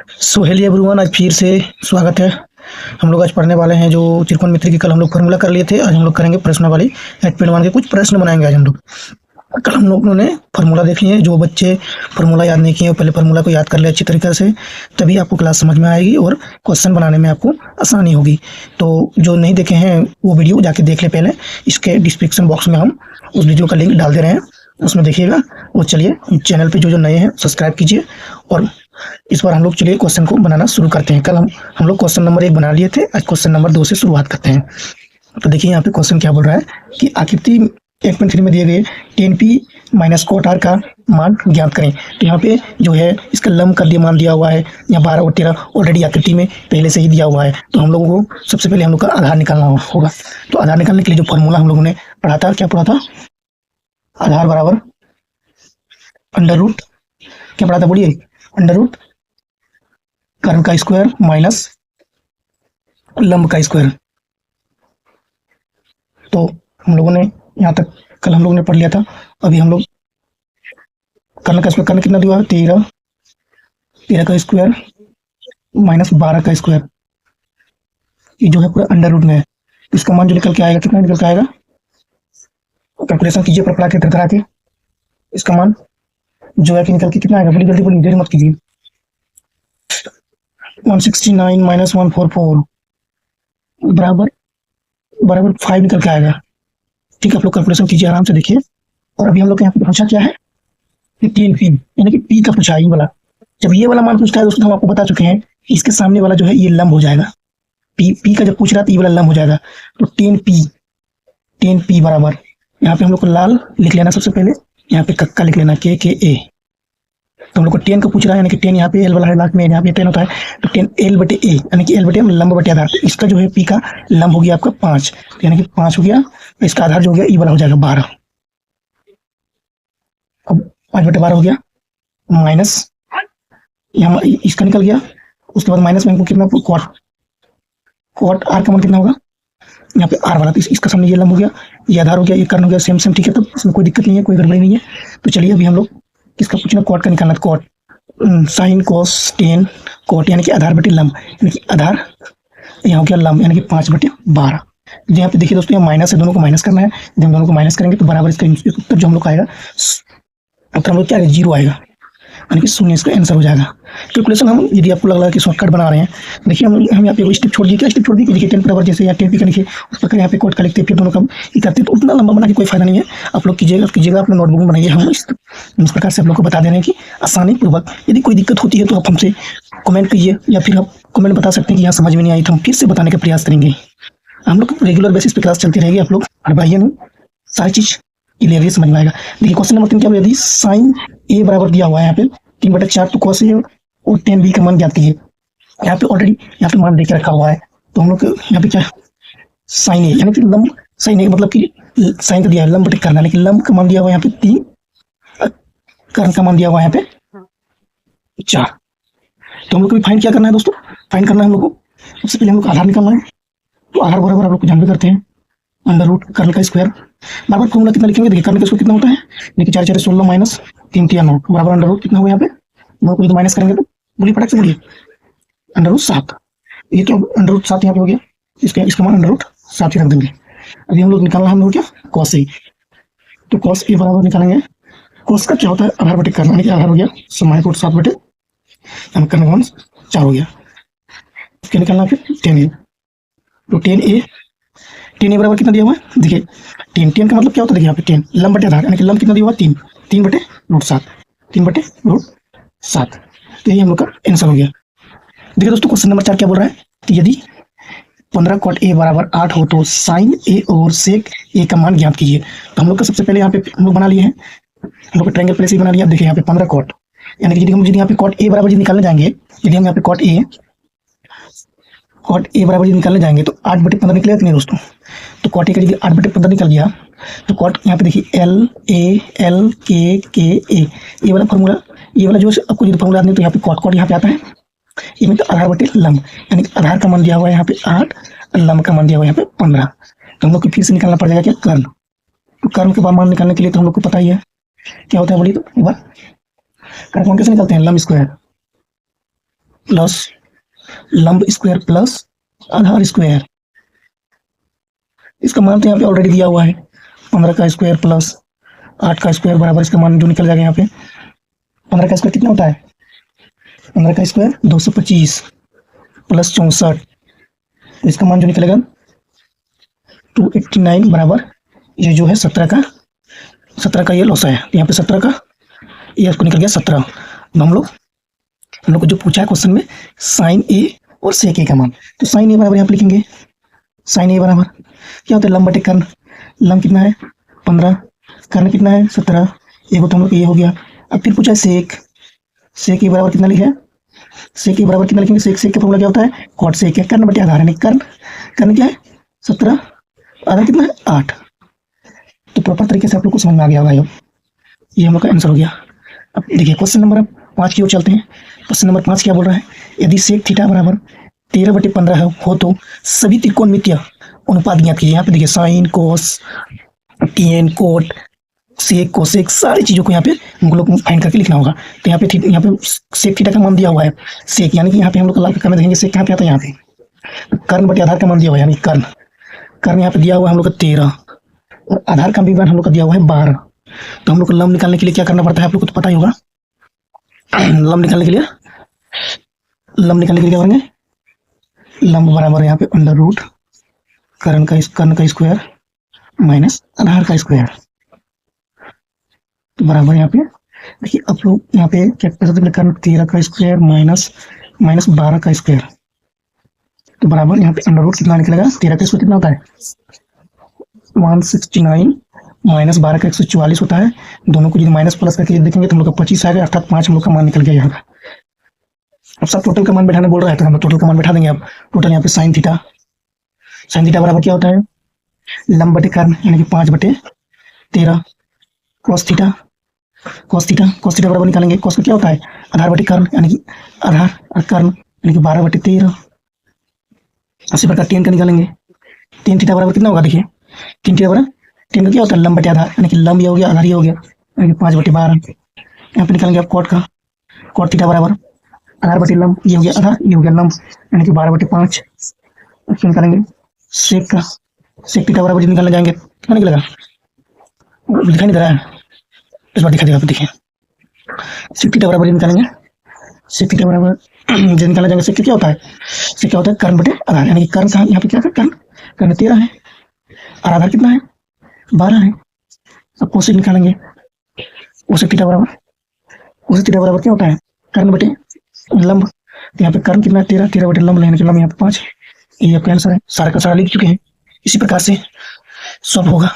So hello everyone, आज फिर से स्वागत है। हम लोग आज पढ़ने वाले हैं जो त्रिकोणमिति की कल हम लोग फार्मूला कर लिए थे। आज हम लोग करेंगे प्रश्नावली 8.1 के कुछ प्रश्न बनाएंगे आज हम लोग। कल हम लोगों ने फार्मूला देख लिए। जो बच्चे फार्मूला याद नहीं किए पहले फार्मूला को याद कर ले अच्छी तरीके से, तभी आपको क्लास समझ में आएगी और क्वेश्चन बनाने में आपको आसानी होगी। तो जो नहीं देखे हैं वो वीडियो जाके देख ले पहले। इसके डिस्क्रिप्शन बॉक्स में हम उस वीडियो का लिंक डाल दे रहे हैं, उसमें देखिएगा। और चलिए चैनल पे जो नए हैं सब्सक्राइब कीजिए। और इस बार हम लोग चलिए क्वेश्चन को बनाना शुरू करते हैं। कल हम लोग क्वेश्चन नंबर 1 बना लिए थे, आज क्वेश्चन नंबर 2 से शुरुआत करते हैं। तो देखिए यहाँ पे क्वेश्चन क्या बोल रहा है कि आकृति 8.3 में दिए गए tan p minus cot r का मान ज्ञात करें। तो यहाँ पे जो है इसका लंब का मान दिया हुआ है, यहाँ 12 और 13 ऑलरेडी आकृति में पहले से ही दिया हुआ है। तो हम लोगों को सबसे पहले हम लोग का आधार निकालना होगा। तो आधार निकालने के लिए जो फॉर्मूला हम लोगों ने पढ़ा था, क्या पढ़ा था? आधार बराबर अंडर रूट, क्या पढ़ा था बोलिए? अंडर रूट कर्ण का स्क्वायर माइनस लंब का स्क्वायर। तो हम लोगों ने यहाँ तक कल हम लोगों ने पढ़ लिया था। अभी हम लोग कर्ण का स्क्वायर, कर्ण कितना दिया है? 13 का स्क्वायर माइनस 12 का स्क्वायर, ये जो है पूरा अंडर रूट में है। इसका मान जो निकल के आएगा, कितना निकल के आएगा? कैलकुलेशन कीजिए पर पढ़ा के करा के। इसका मान जो है कि निकल के कितना आएगा? बड़ी जल्दी बोलिए, देर मत कीजिए। 169 माइनस 144 बराबर 5 निकल के आएगा। ठीक है, आप लोग कैलकुलेशन कीजिए, आराम से देखिए। और अभी हम लोग यहाँ पे पूछा क्या है कि tan p, यानी कि p का पूछा है। ये वाला जब ये वाला मान पूछता है दोस्तों, हम आपको बता चुके हैं इसके सामने वाला जो है ये लंब हो जाएगा। p का जब पूछ रहा है तो ये वाला लंब हो जाएगा। तो tan p बराबर, यहाँ पे हम लोग को लाल लिख लेना सबसे पहले, यहाँ पे कक्का लिख लेना KKA। तो हम लोग को tan का पूछ रहा है, यानी कि tan यहाँ पे l वाला है लास्ट में, यहाँ पे tan होता है। तो tan l बटे a, यानी कि l बटे लंब बटे आधार। तो इसका जो है p का लंब हो गया आपका 5, तो यानी कि 5 हो गया। इसका आधार जो हो गया e वाला हो जाएगा 12। अब 5 बटे 12 हो गया, माइनस यहाँ इसका निकल गया। उसके बाद माइनस में हमको कितना cot r का मान कितना होगा? यहाँ पे r वाला, तो इसका सामने ये लंब हो गया, ये आधार हो गया, ये कर्ण हो गया, सेम सेम। ठीक है, तो इसमें कोई दिक्कत नहीं है, कोई गड़बड़ी नहीं है। तो चलिए अभी हम लोग किसका पूछना? कॉट का निकालना। Cot sine cos tan cot, यानी कि आधार बटे लंब, यानी कि आधार यहाँ हो गया लंब, यानी कि 5 बटे 12। यहाँ पे देखिए दोस्तों, यहाँ माइनस है, दोनों को माइनस करना है। जब हम दोनों को माइनस करेंगे तो बराबर इसका उत्तर जो हम लोग का आएगा, उत्तर हम लोग क्या आएगा? 0 आएगा, यानी कि 0 इसका आंसर हो जाएगा। कैलकुलेशन हम, यदि आपको लग रहा है कि शॉर्टकट बना रहे हैं, देखिए हम यहाँ पे स्टेप छोड़ दिए। क्या स्टेप छोड़ दिए? देखिए tan बराबर जैसे यहाँ tan p का लिखे, उस पर यहाँ पे कोट का लिखते हैं, फिर दोनों का ये करते हैं। तो उतना लंबा बना के कोई फायदा नहीं है। आप लोग कीजिएगा अपने नोटबुक में बनाइए। हम इस प्रकार से आप लोग को बता दे रहे हैं कि आसानी पूर्वक। यदि कोई दिक्कत होती है तो आप हमसे कमेंट कीजिए, या फिर आप कमेंट बता सकते हैं कि यहाँ समझ में नहीं आई, तो हम फिर से बताने का प्रयास करेंगे। हम लोग रेगुलर बेसिस पे क्लास चलती रहेगी। आप लोग हड़बड़ाइए नहीं, सारी चीज क्लियर समझ में आएगा। देखिए क्वेश्चन नंबर 3 क्या बोला? यदि साइन a बराबर दिया हुआ है यहाँ पे 3/4, तो cos a और tan b का मान ज्ञात कीजिए। यहाँ पे ऑलरेडी यहाँ पे मान देके रखा हुआ है। तो हम लोग यहाँ पे क्या साइन a, यानी कि लंब, साइन a मतलब कि साइन का दिया है, लंब बटे कर्ण, यानी कि लंब का मान दिया हुआ है यहाँ पे 3, कर्ण का मान दिया हुआ है यहाँ पे 4। तो हम लोग को फाइंड क्या करना है दोस्तों? फाइंड करना है हम लोग को सबसे पहले हम लोग आधार निकालना है। तो आधार बराबर आप लोग को जानते करते हैं अंडर रूट कर्ण का स्क्वायर। बार फॉर्मूला कितना लिखेंगे? देखिए कर्ण का स्क्वायर कितना होता है? देखिए 4 4 16 माइनस 3 3 9 बराबर अंडर रूट कितना हुआ यहाँ पे? 9 को माइनस करेंगे तो बोलिए फटाक से बोलिए, अंडर रूट 7। ये तो अंडर रूट 7 यहाँ पे हो गया, इसका मान अंडर रूट 7 ही रख देंगे। अभी हम लोग निकालना हम लोग क्या? cos a। तो cos a बराबर निकालेंगे, cos का क्या होता है? आधार बटे कर्ण, यानी कि आधार हो गया माइनस रूट 7 बटे कर्ण का मान 4 हो गया। इसके निकालना फिर tan a। तो tan a बराबर कितना दिया हुआ है? देखिए tan का मतलब क्या होता है? देखिए यहाँ पे tan लंब बटे आधार, यानी कि लंब कितना दिया हुआ है? 3 बटे रूट 7, 3 बटे रूट 7। तो यही हम लोग का आंसर हो गया। देखिए दोस्तों क्वेश्चन नंबर 4 क्या बोल रहा है कि यदि 15 cot a बराबर 8 हो तो साइन a और सेक a का मान ज्ञात कीजिए। तो हम लोग का सबसे पहले यहाँ पे हम लोग बना लिए हैं, हम लोग ट्रायंगल पहले से ही बना लिया। देखिए यहाँ पे 15 cot, यानी कि यदि यहाँ पे cot a बराबर निकालने जाएंगे, यदि हम यहाँ पे cot a बराबर निकालने जाएंगे तो 8 बटे 15 निकलेगा कि नहीं दोस्तों? तो cot a का यदि 8 बटे 15 निकल गया तो cot यहाँ पे देखिए L K A, ये वाला फॉर्मूला, ये वाला जो आपको जो फॉर्मूला तो यहाँ पे cot यहाँ पे आता है। ये मतलब आधार बटे लंब, यानी कि आधार का मान दिया हुआ है यहाँ पे 8 और लंब का मान दिया हुआ है यहाँ पे 15। तो हम लोग को फिर से निकालना पड़ जाएगा क्या? कर्ण। तो कर्ण के मान निकालने के लिए तो हम लोग को पता ही है क्या होता है, बोलिए तो एक बार। कर्ण कैसे निकालते हैं? लंब स्क्वायर प्लस लंब स्क्वायर प्लस आधार स्क्वायर। इसका मान तो यहाँ पे ऑलरेडी दिया हुआ है, 15 का स्क्वायर प्लस 8 का स्क्वायर बराबर इसका मान जो निकल जाएगा यहाँ पे 15 का स्क्वायर कितना होता है, 15 का स्क्वायर 225 प्लस 64, इसका मान जो निकलेगा 289 बराबर ये जो है 17 का ये लॉस है, यहाँ पे 17 का ये आपको निकल गया 17। तो हम लोग को जो पूछा है क्वेश्चन में साइन ए और सेक ए का मान, तो साइन ए बराबर यहाँ पे लिखेंगे, साइन ए बराबर क्या होता है लंब बटे कर्ण, लंब कितना है 15, कर्ण कितना है 17, ये तो हम लोग ये हो गया। अब फिर पूछा है सेक, सेक ए बराबर कितना लिखे, सेक ए बराबर कितना लिखेंगे, सेक का फॉर्मूला क्या होता है कॉट सेक है, कर्ण बटे आधार है, कर्ण क्या है 17, आधार कितना है 8। तो प्रॉपर तरीके से आप लोग को समझ में आ गया होगा, ये हम लोग का आंसर हो गया। अब देखिए क्वेश्चन नंबर 5 की ओर चलते हैं। क्वेश्चन नंबर 5 क्या बोल रहा है, यदि सेक थीटा बराबर 13/15 हो तो सभी त्रिकोणमितीय अनुपात ज्ञात कीजिए। यहाँ पे देखिए sine cos tan cot sec cosec सारी चीजों को यहाँ पे हम लोग को फाइंड करके लिखना होगा। तो यहाँ पे सेक थीटा का मान दिया हुआ है, सेक यानी कि यहाँ पे हम लोग लाभ करने देखेंगे, सेक कहाँ पे आता है यहाँ पे कर्ण बटे आधार का मान दिया हुआ है, यानी कर्ण यहाँ पे दिया हुआ है हम लोग का 13 और आधार का भी मान हम लोग का दिया हुआ है 12। तो हम लोग को लंब निकालने के लिए क्या करना पड़ता है आप लोग को तो पता ही होगा। लंब निकालने के लिए क्या करेंगे, लंब बराबर यहाँ पे अंडर रूट कर्ण का स्क्वायर माइनस आधार का स्क्वायर, तो बराबर यहाँ पे देखिए आप लोग यहाँ पे क्या कर सकते हैं, कर्ण 13 का स्क्वायर माइनस 12 का स्क्वायर, तो बराबर यहाँ पे अंडर रूट कितना निकलेगा, 13 का स्क्वायर कितना होता है 169 माइनस 12 का 144 होता है, दोनों को यदि माइनस प्लस करके देखेंगे तो हम लोग का 25 आएगा, अर्थात 5 हम लोग का मान निकल गया यहाँ का। अब सब टोटल का मान बैठाने बोल रहा है तो हम लोग टोटल का मान बैठा देंगे। अब टोटल यहाँ पे साइन थीटा बराबर क्या होता है लंब बटे कर्ण यानी कि 5/13 कॉस थीटा बराबर निकालेंगे, कॉस का क्या होता है आधार बटे कर्ण यानी कि आधार और कर्ण यानी कि 12/13। उसी प्रकार टेन का निकालेंगे, टेन थीटा बराबर कितना होगा, देखिए टेन थीटा बराबर टेन का क्या होता है लंब बटे आधार यानी कि लंब ये हो गया आधार ये हो गया यानी कि 5/12। यहाँ पे निकालेंगे आप कॉट थीटा बराबर आधार बटे लंब ये हो गया आधार ये हो गया लंब यानी कि 12/5। फिर निकालेंगे सेक थीटा बराबर निकालने जाएंगे कितना निकलेगा, दिखाई नहीं दे रहा है, इस बार दिखा देगा, देखिए सेक थीटा बराबर निकालेंगे, सेक थीटा बराबर जो निकालने जाएंगे सेक क्या होता है, सेक क्या होता है कर्ण बटे आधार यानी कि कर्ण कहाँ यहाँ पे क्या है कर्ण 13 है और आधार कितना है 12 है। अब कोसेक निकालेंगे, कोसेक थीटा बराबर क्या होता है कर्ण बटे लंब, तो यहाँ पे कर्ण कितना है 13 बटे लंब लेने के लंब यहाँ पे 5, ये आपका आंसर है, सारा का सारा लिख चुके हैं। इसी प्रकार से सब होगा।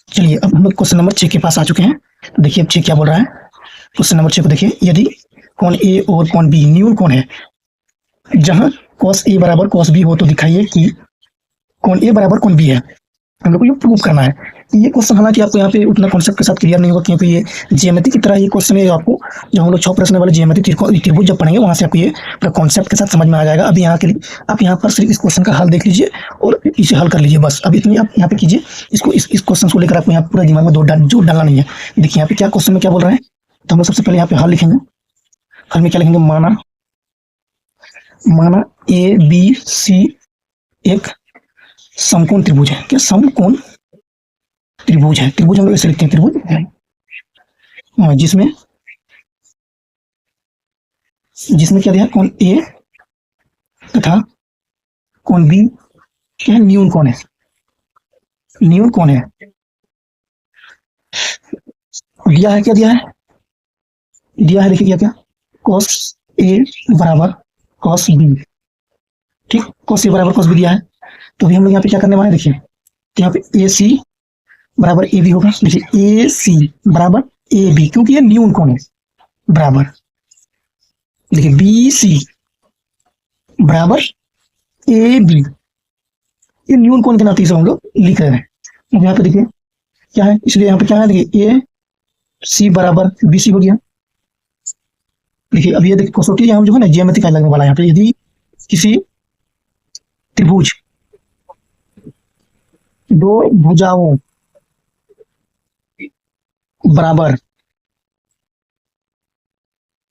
चलिए अब हम लोग क्वेश्चन नंबर 6 के पास आ चुके हैं। तो देखिए अब 6 क्या बोल रहा है, क्वेश्चन नंबर 6 को देखिए, यदि कोण ए और कोण बी न्यून कोण है, जहां cos ए बराबर cos बी हो तो दिखाइए कि कोण ए बराबर कोण बी है। हम लोग को ये प्रूव करना है। ये क्वेश्चन हालांकि आपको यहाँ पे उतना कॉन्सेप्ट के साथ क्लियर नहीं होगा, क्योंकि ये ज्यामिति की तरह ये क्वेश्चन है, आपको जब हम लोग 6 प्रश्न वाले ज्यामिति त्रिभुज जब पढ़ेंगे वहां से आपको ये पूरा कॉन्सेप्ट के साथ समझ में आ जाएगा। अभी यहाँ के लिए आप यहाँ पर सिर्फ इस क्वेश्चन का हल देख लीजिए और इसे हल कर लीजिए, बस। अब इतनी आप यहाँ पे कीजिए, इसको इस क्वेश्चन को लेकर आपको यहाँ पूरा दिमाग में जोर डालना नहीं है। देखिए यहाँ पे क्या क्वेश्चन में क्या बोल रहा है, तो हम लोग सबसे पहले यहाँ पे हल लिखेंगे। हल में क्या लिखेंगे, माना ए बी सी एक समकोण त्रिभुज है। क्या समकोण त्रिभुज है, त्रिभुज हम लोग ऐसे लिखते हैं, त्रिभुज जिसमें क्या दिया, कोण ए तथा कोण बी क्या है, न्यून कोण है, दिया है, क्या दिया है, देखिए क्या cos ए बराबर cos बी, ठीक, cos ए बराबर cos बी दिया है। तो अभी हम लोग यहाँ पे क्या करने वाले हैं, देखिए तो यहाँ पे ए सी बराबर ए बी होगा। देखिए ए सी बराबर ए बी, क्योंकि ये न्यून कोण है, बराबर देखिए बी सी बराबर ए बी, ये न्यून कोण के नाते से हम लोग लिख रहे हैं। अब यहाँ पे देखिए क्या है, इसलिए यहाँ पे क्या है, देखिए ए सी बराबर बी सी हो गया। देखिए अब ये देखिए कसौटी यहाँ जो है ना ज्यामिति का लगने वाला है। यहाँ पे यदि किसी त्रिभुज दो भुजाओं बराबर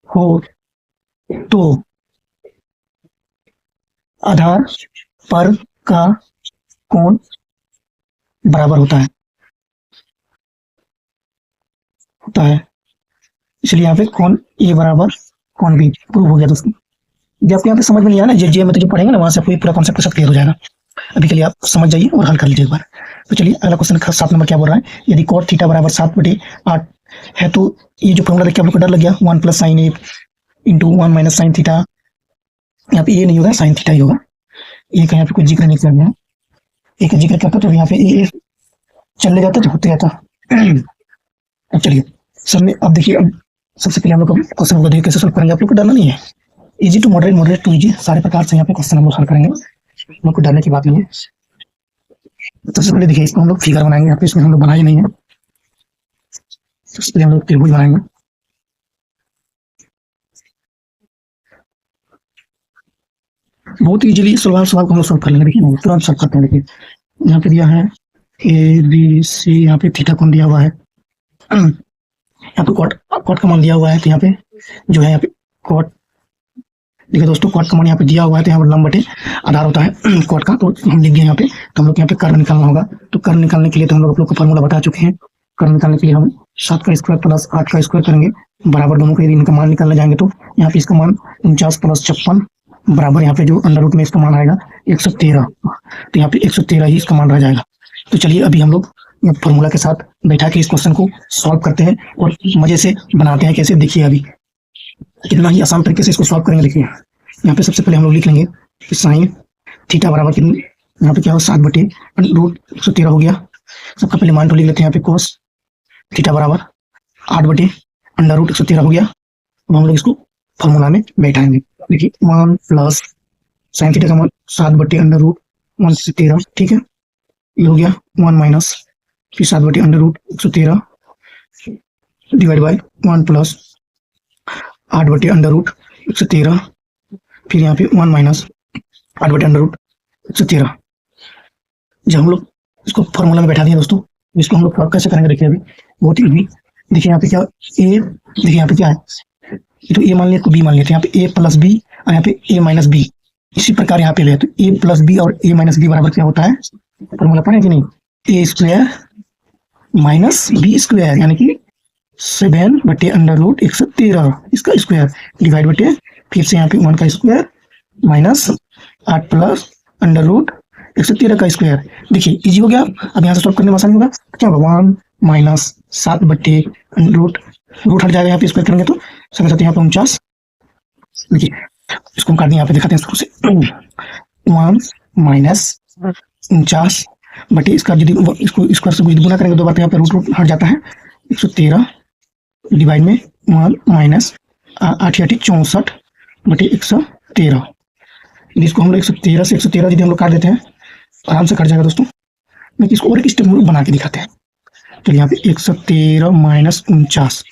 हो तो आधार पर का कोण बराबर होता है। इसलिए यहाँ पे कोण ए बराबर कोण बी प्रूव हो गया दोस्तों। जब आपको यहाँ पे समझ में नहीं आया ना, जे में तो जब पढ़ेंगे ना वहां से आपको पूरा कॉन्सेप्ट सब क्लियर हो जाएगा। अभी के लिए आप समझ जाइए और हल कर लीजिए एक बार। तो चलिए अगला क्वेश्चन 7 नंबर क्या बोल रहा है, यदि cot थीटा बराबर 7/8 है तो ये जो फॉर्मूला देख के आप लोग को डर लग गया, 1 + sin a into 1 - sin theta, यहाँ पे ए नहीं होगा sin थीटा ही होगा। ए का यहाँ पे कोई जिक्र नहीं किया गया है, ए का जिक्र करता तो यहाँ पे ए चले जाता तो होते जाता। अब चलिए सब में अब देखिए, अब सबसे पहले हम लोग क्वेश्चन को देखिए कैसे सॉल्व करेंगे। आप लोग को डरना नहीं है, easy to moderate, moderate to easy, सारे प्रकार से यहाँ पे क्वेश्चन हम लोग हल करेंगे, हम लोग को डरने की बात नहीं है। तो सबसे पहले देखिए इसको हम लोग फिगर बनाएंगे, यहाँ पे इसमें हम लोग बनाए नहीं है। सबसे पहले हम लोग त्रिभुज बनाएंगे। बहुत इजीली सवाल को हम लोग सॉल्व कर लेंगे। देखिए तुरंत सॉल्व करते हैं। देखिए यहाँ पे दिया है ए बी सी, यहाँ पे थीटा कोण दिया हुआ है, यहाँ पे कॉट का मान दिया हुआ है। तो यहाँ पे जो है यहाँ पे कॉट, देखिए दोस्तों कॉट का मान यहाँ पे दिया हुआ है, तो यहाँ पर लंब बटे आधार होता है कॉट का, तो हम लिख दिए यहाँ पे। तो हम लोग यहाँ पे कर्ण निकालना होगा, तो कर्ण निकालने के लिए तो हम लोग को फॉर्मूला बता चुके हैं। कर्ण निकालने के लिए हम 7 का स्क्वायर प्लस 8 का स्क्वायर करेंगे बराबर दोनों के। यदि इनका मान निकालने जाएंगे तो यहाँ पे इसका मान 49 + 56 बराबर, यहाँ पे जो अंडर रूट में इसका मान आएगा 113, तो यहाँ पे 113 ही इसका मान रह जाएगा। तो चलिए अभी हम लोग फॉर्मूला के साथ बैठा के इस क्वेश्चन को सॉल्व करते हैं और मजे से बनाते हैं। कैसे देखिए अभी कितना ही आसान तरीके से इसको सॉल्व करेंगे। देखिए यहाँ पे सबसे पहले हम लोग लिख लेंगे कि साइन थीटा बराबर कितनी, यहाँ पे क्या हो 7/√113 हो गया। सबका पहले मान तो लिख लेते हैं, यहाँ पे कोस थीटा बराबर 8/√113 हो गया। अब हम लोग इसको फॉर्मूला में बैठाएंगे। देखिए 1 प्लस साइन थीटा का मान 7/√113, ठीक है, ये हो गया 1 माइनस फिर 7/√113 डिवाइड बाई 1 प्लस 8/√113, फिर यहाँ पे 1 माइनस 8/√113। जब हम लोग इसको फॉर्मूला में बैठा दिए दोस्तों, इसको हम लोग सॉल्व कैसे करेंगे देखिए अभी बहुत ही। देखिए यहाँ पे क्या ए, देखिए यहाँ पे क्या है, तो ए मान लिया तो बी मान लेते हैं, यहाँ पे ए प्लस बी और यहाँ पे ए माइनस बी। इसी प्रकार यहाँ पे ले तो ए प्लस बी और ए माइनस बी बराबर क्या होता है, फॉर्मूला पढ़े कि नहीं, ए स्क्वायर माइनस बी स्क्वायर, यानी कि 7/√113 इसका स्क्वायर डिवाइड बटे फिर से यहाँ पे 1 का स्क्वायर माइनस 8 प्लस √113 का स्क्वायर। देखिए इजी हो गया। अब यहाँ से सॉल्व करने में आसानी होगा। क्या होगा 1 माइनस 7/√, रूट हट जाएगा यहाँ पे स्क्वायर करेंगे तो सबके साथ यहाँ पे 49। देखिए इसको हम काट दें, यहाँ पे दिखाते हैं शुरू से 1 माइनस 49 बटे इसका यदि इसको स्क्वायर से गुना करेंगे दो बार तो यहाँ पे रूट हट जाता है 113 डिवाइड में 1 माइनस 8 64 बटे 113। इसको हम लोग 113 से 113 यदि हम लोग काट देते हैं आराम से कट जाएगा दोस्तों। मैं इसको और एक स्टेप बना के दिखाते हैं। तो यहाँ पे 113 माइनस 49,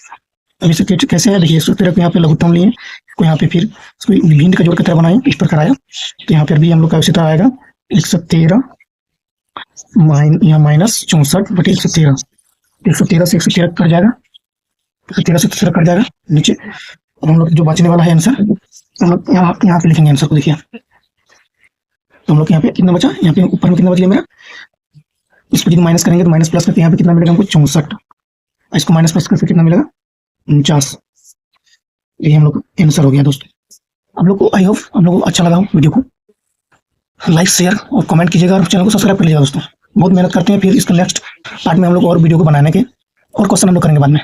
अब इसे कैसे है देखिए 113 को यहाँ पे लघुत्तम लिए, इसको यहाँ पे फिर इसको भिन्न का जोड़ की तरह बनाए, इस प्रकार आया। तो यहाँ पर भी हम लोग का इसी तरह आएगा 113 यहाँ माइनस 64 बटे 113, 113 से 113 कट जाएगा, 113 से 113 कट जाएगा नीचे। अब हम लोग जो बचने वाला है आंसर हम लोग यहाँ पे लिखेंगे आंसर को। देखिए तो हम लोग यहाँ पे कितना बचा, यहाँ पे ऊपर में कितना बच गया मेरा, इसको यदि माइनस करेंगे तो माइनस प्लस करके यहाँ पे कितना मिलेगा हमको 64, इसको माइनस प्लस करके कितना मिलेगा 49। ये हम लोग आंसर हो गया दोस्तों। आप लोग को आई होप हम लोग को अच्छा लगा हो वीडियो को, लाइक शेयर और कमेंट कीजिएगा और चैनल को सब्सक्राइब कर लीजिएगा दोस्तों। बहुत मेहनत करते हैं फिर इसका नेक्स्ट पार्ट में हम लोग और वीडियो को बनाने के और क्वेश्चन हम लोग करेंगे बाद में।